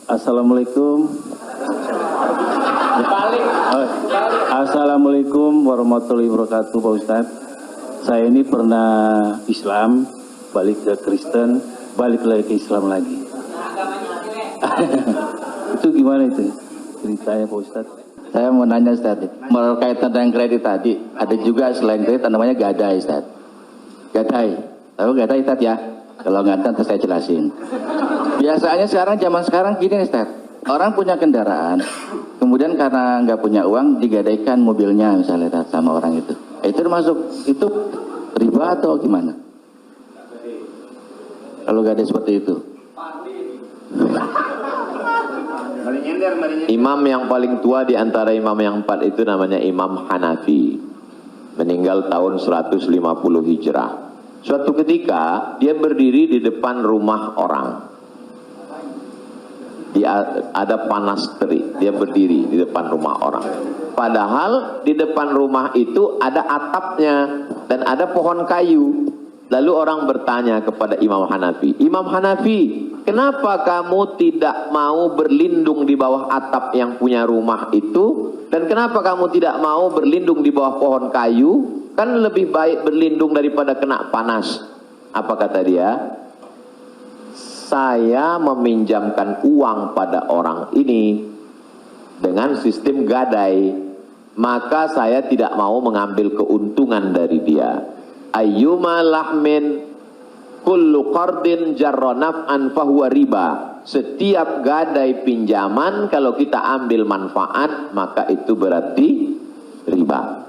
Assalamualaikum. Assalamualaikum warahmatullahi wabarakatuh, Pak Ustadz. Saya ini pernah Islam, balik ke Kristen, balik lagi ke Islam lagi. Itu gimana itu ceritanya, Pak Ustadz? Saya mau nanya, Ustadz, berkaitan dengan kredit tadi, ada juga selain kredit namanya gadai, Ustadz. Gadai, tahu gadai, Ustadz ya? Kalau nggak tahu saya jelasin. Biasanya zaman sekarang gini, Ustadz, orang punya kendaraan, kemudian karena nggak punya uang digadaikan mobilnya misalnya, Ustadz, sama orang itu. Itu termasuk itu riba atau gimana? Kalau gadai seperti itu. Imam yang paling tua di antara imam yang 4 itu namanya Imam Hanafi. Meninggal tahun 150 Hijrah. Suatu ketika dia berdiri di depan rumah orang. Ada panas terik, dia berdiri di depan rumah orang. Padahal di depan rumah itu ada atapnya dan ada pohon kayu. Lalu orang bertanya kepada Imam Hanafi, Imam Hanafi, kenapa kamu tidak mau berlindung di bawah atap yang punya rumah itu? Dan kenapa kamu tidak mau berlindung di bawah pohon kayu? Kan lebih baik berlindung daripada kena panas. Apa kata dia? Saya meminjamkan uang pada orang ini dengan sistem gadai, maka saya tidak mau mengambil keuntungan dari dia. Ayyuma lahmin kullu qardin jarra naf'an fahuwa riba. Setiap gadai pinjaman kalau kita ambil manfaat maka itu berarti riba.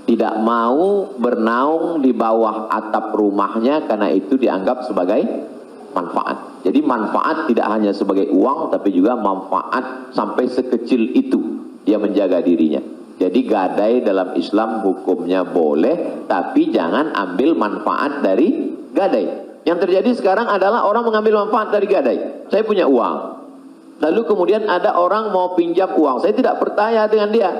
Tidak mau bernaung di bawah atap rumahnya karena itu dianggap sebagai manfaat. Jadi manfaat tidak hanya sebagai uang tapi juga manfaat sampai sekecil itu dia menjaga dirinya. Jadi gadai dalam Islam hukumnya boleh, tapi jangan ambil manfaat dari gadai. Yang terjadi sekarang adalah orang mengambil manfaat dari gadai. Saya punya uang, lalu kemudian ada orang mau pinjam uang. Saya tidak percaya dengan dia.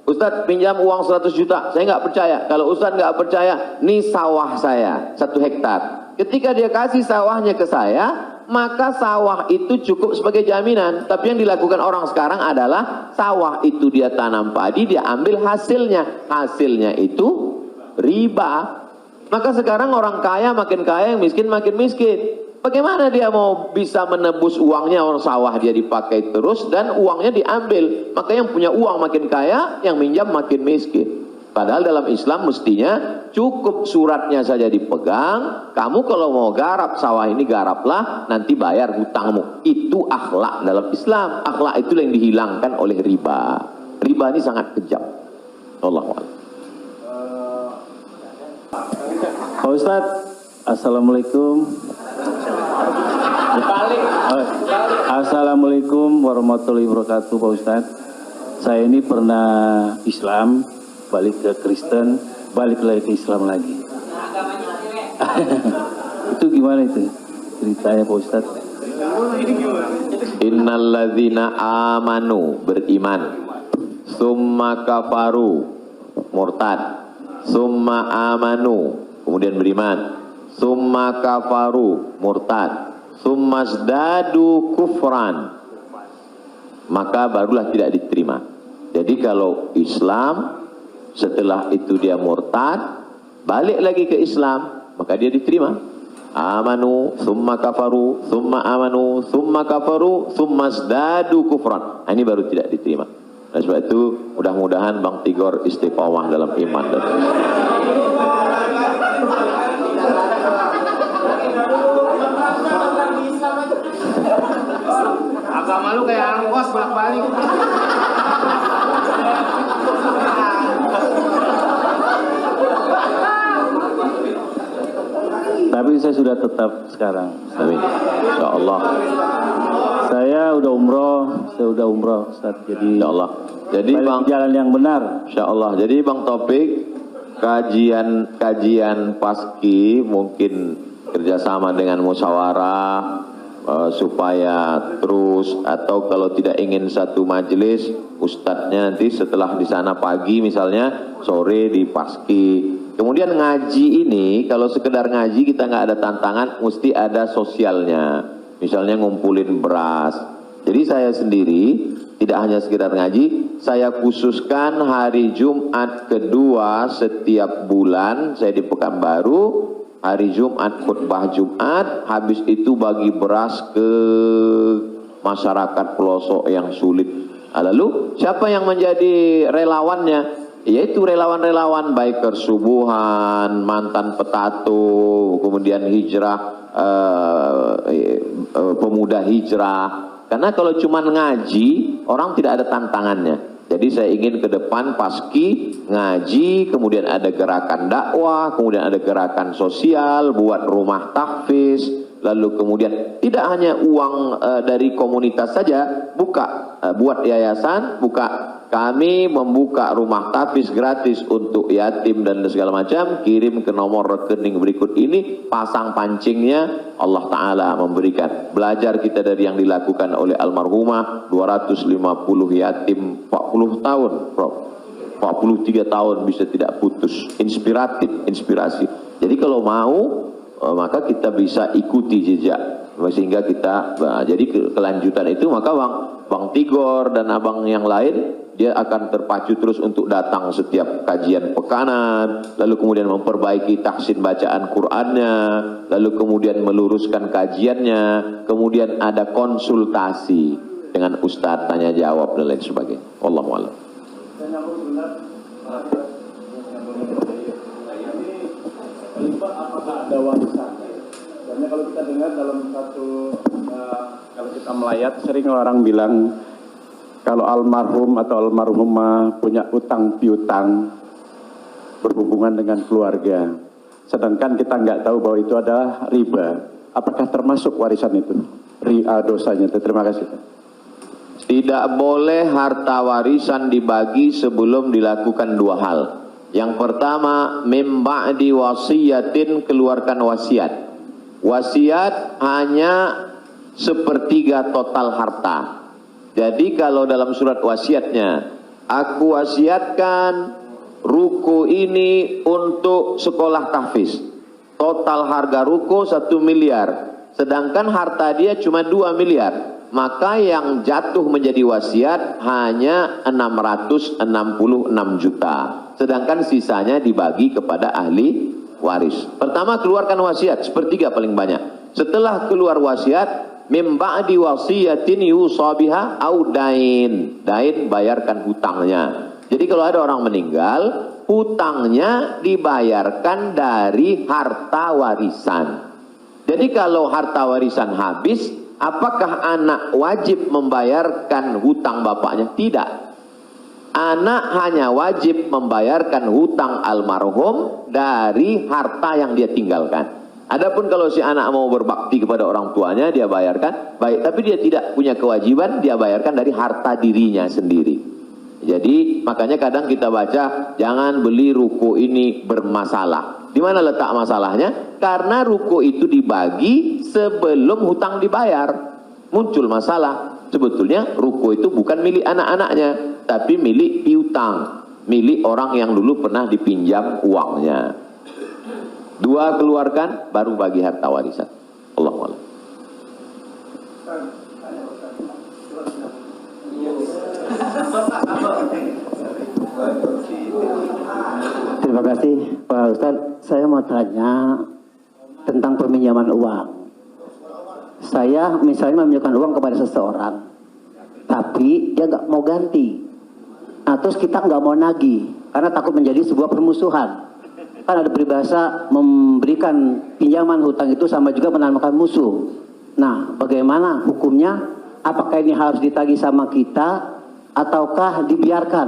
Ustadz pinjam uang 100 juta, saya nggak percaya. Kalau Ustadz nggak percaya, ini sawah saya 1 hektar. Ketika dia kasih sawahnya ke saya, maka sawah itu cukup sebagai jaminan. Tapi yang dilakukan orang sekarang adalah sawah itu dia tanam padi, dia ambil hasilnya. Hasilnya itu riba. Maka sekarang orang kaya makin kaya, yang miskin makin miskin. Bagaimana dia mau bisa menebus uangnya? Orang sawah dia dipakai terus dan uangnya diambil. Maka yang punya uang makin kaya, yang minjam makin miskin. Padahal dalam Islam mestinya cukup suratnya saja dipegang. Kamu kalau mau garap sawah ini garaplah, nanti bayar hutangmu. Itu akhlak dalam Islam. Akhlak itu yang dihilangkan oleh riba. Riba ini sangat kejam. Allahu Akbar. Pak Ustadz, Assalamualaikum. Assalamualaikum warahmatullahi wabarakatuh, Pak Ustadz. Saya ini pernah Islam, balik ke Kristen, balik lagi ke Islam lagi. Itu gimana itu ceritanya, Pak Ustadz? Innalladzina amanu, beriman, summa kafaru, murtad, summa amanu, kemudian beriman, summa kafaru, murtad, summa zdadu kufran, maka barulah tidak diterima. Jadi kalau Islam setelah itu dia murtad, balik lagi ke Islam, maka dia diterima. Amanu, summa kafaru, summa amanu, summa kafaru, summa zdadu kufran. Nah, ini baru tidak diterima. Dan sebab itu mudah-mudahan Bang Tigor istiqomah dalam iman dan agama lu kayak angkos bolak-balik. Tapi saya sudah tetap sekarang. amin. Insyaallah. Saya udah umroh, Ustaz. Jadi Insyaallah. Jadi Bang, jalan yang benar. insyaallah. Jadi Bang Taufik, kajian paski mungkin kerjasama dengan musyawarah supaya terus, atau kalau tidak ingin satu majelis, ustadznya nanti setelah di sana pagi misalnya, sore di paski. Kemudian ngaji ini, kalau sekedar ngaji kita nggak ada tantangan, mesti ada sosialnya. Misalnya ngumpulin beras, Jadi saya sendiri tidak hanya sekedar ngaji, saya khususkan hari Jumat kedua setiap bulan, saya di Pekanbaru, hari Jumat khutbah Jumat, habis itu bagi beras ke masyarakat pelosok yang sulit. Lalu siapa yang menjadi relawannya? Yaitu relawan-relawan baik Kersubuhan, mantan petato, kemudian hijrah, pemuda hijrah. Karena kalau cuma ngaji, orang tidak ada tantangannya. Jadi saya ingin ke depan paski ngaji, kemudian ada gerakan dakwah, kemudian ada gerakan sosial, buat rumah tahfiz, lalu kemudian tidak hanya uang dari komunitas saja, buat yayasan, kami membuka rumah tahfiz gratis untuk yatim dan segala macam, kirim ke nomor rekening berikut ini, pasang pancingnya, Allah Ta'ala memberikan. Belajar kita dari yang dilakukan oleh almarhumah, 250 yatim 40 tahun, Prof. 43 tahun bisa tidak putus, inspirasi. Jadi kalau mau, maka kita bisa ikuti jejak, sehingga kita, jadi kelanjutan itu, maka Bang Tigor dan abang yang lain, dia akan terpacu terus untuk datang setiap kajian pekanan, lalu kemudian memperbaiki tahsin bacaan Qur'annya, lalu kemudian meluruskan kajiannya, kemudian ada konsultasi dengan ustadz, tanya jawab dan lain sebagainya. Wallahu a'lam. Apakah ada warisan? Karena kalau kita dengar dalam kalau kita melayat, sering orang bilang kalau almarhum atau almarhumah punya utang piutang berhubungan dengan keluarga, sedangkan kita nggak tahu bahwa itu adalah riba. Apakah termasuk warisan itu? Dosanya itu. Terima kasih. Tidak boleh harta warisan dibagi sebelum dilakukan dua hal. Yang pertama, mim ba'di wasiyatin, keluarkan wasiat. Wasiat hanya sepertiga total harta. Jadi kalau dalam surat wasiatnya, aku wasiatkan ruko ini untuk sekolah tahfiz. Total harga ruko 1 miliar. Sedangkan harta dia cuma 2 miliar. Maka yang jatuh menjadi wasiat hanya 666 juta. Sedangkan sisanya dibagi kepada ahli waris. Pertama, keluarkan wasiat, sepertiga paling banyak. Setelah keluar wasiat, mim ba'di wasiyatin yusa biha au dain. Dain, bayarkan hutangnya. Jadi kalau ada orang meninggal, hutangnya dibayarkan dari harta warisan. Jadi kalau harta warisan habis, apakah anak wajib membayarkan hutang bapaknya? Tidak. Anak hanya wajib membayarkan hutang almarhum dari harta yang dia tinggalkan. Adapun kalau si anak mau berbakti kepada orang tuanya, dia bayarkan, baik, tapi dia tidak punya kewajiban, dia bayarkan dari harta dirinya sendiri. Jadi makanya kadang kita baca, jangan beli ruko ini bermasalah. Di mana letak masalahnya? Karena ruko itu dibagi sebelum hutang dibayar. Muncul masalah. Sebetulnya ruko itu bukan milik anak-anaknya, tapi milik piutang, milik orang yang dulu pernah dipinjam uangnya. Dua keluarkan, baru bagi harta warisan. Allahu a'lam. Terima kasih Pak Ustadz. Saya mau tanya tentang peminjaman uang. Saya misalnya meminjamkan uang kepada seseorang, tapi dia nggak mau ganti. Nah, terus kita nggak mau nagih karena takut menjadi sebuah permusuhan. Kan ada peribahasa, memberikan pinjaman hutang itu sama juga menanamkan musuh. Nah, bagaimana hukumnya? Apakah ini harus ditagih sama kita ataukah dibiarkan?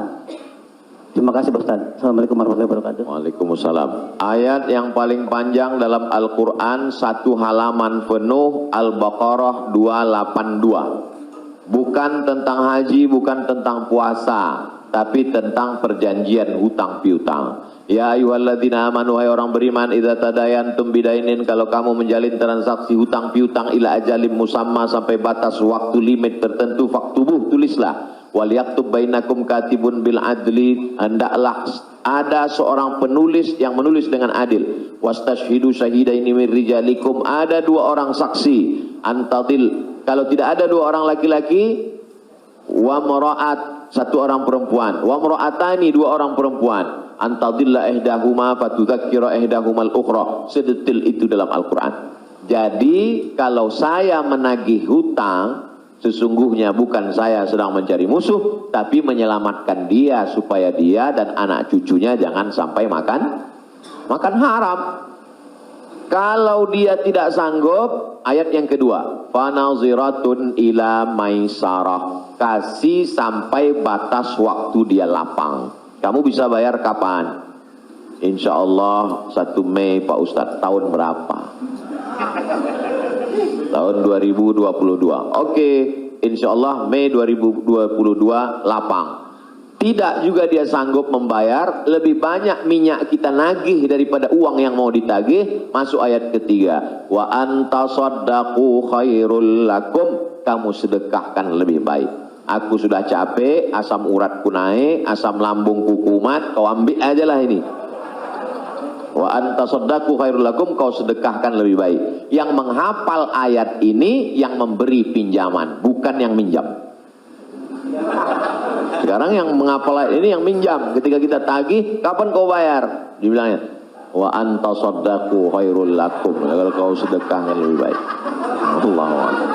Terima kasih Pak Ustaz. Assalamualaikum warahmatullahi wabarakatuh. Waalaikumsalam. Ayat yang paling panjang dalam Al-Quran, 1 halaman penuh, Al-Baqarah 282. Bukan tentang haji, bukan tentang puasa, tapi tentang perjanjian hutang piutang. Ya ayyuhalladzina amanu, wahai orang beriman, idza tadayantum bidainin, kalau kamu menjalin transaksi hutang piutang ila ajalim musamma, sampai batas waktu limit tertentu, faktubuh, tulislah. Wal yaktub bainakum katibun bil adli, hendaklah ada seorang penulis yang menulis dengan adil. Wastashhidu syahidaini min rijalikum, ada 2 orang saksi. Antadil, Kalau tidak ada 2 orang laki-laki, wa mara'at, 1 orang perempuan, wa mara'atani, 2 orang perempuan, antadilla ihdahuma fatudzakkira ihdahumal ukhra. Sedetil itu dalam Al-Qur'an. Jadi kalau saya menagih hutang, sesungguhnya bukan saya sedang mencari musuh, tapi menyelamatkan dia supaya dia dan anak cucunya jangan sampai makan haram. Kalau dia tidak sanggup, ayat yang kedua, fanaziratun ila maisarah, kasih sampai batas waktu dia lapang. Kamu bisa bayar kapan? Insya Allah 1 Mei Pak Ustadz. Tahun berapa? Tahun 2022. Oke, insya Allah Mei 2022 lapang. Tidak juga dia sanggup membayar, lebih banyak minyak kita nagih daripada uang yang mau ditagih. Masuk ayat ketiga, wa antasaddaqu khairul lakum, kamu sedekahkan lebih baik. Aku sudah capek, asam uratku naik, asam lambungku kumat, kau ambil aja lah ini. Wa antasaddaqu khairul lakum, kau sedekahkan lebih baik. Yang menghafal ayat ini yang memberi pinjaman, bukan yang minjam. Sekarang yang menghafal ayat ini yang minjam. Ketika kita tagih, kapan kau bayar? Dibilangnya, wa antasaddaqu khairul lakum, kalau kau sedekahkan lebih baik. Allahu akbar.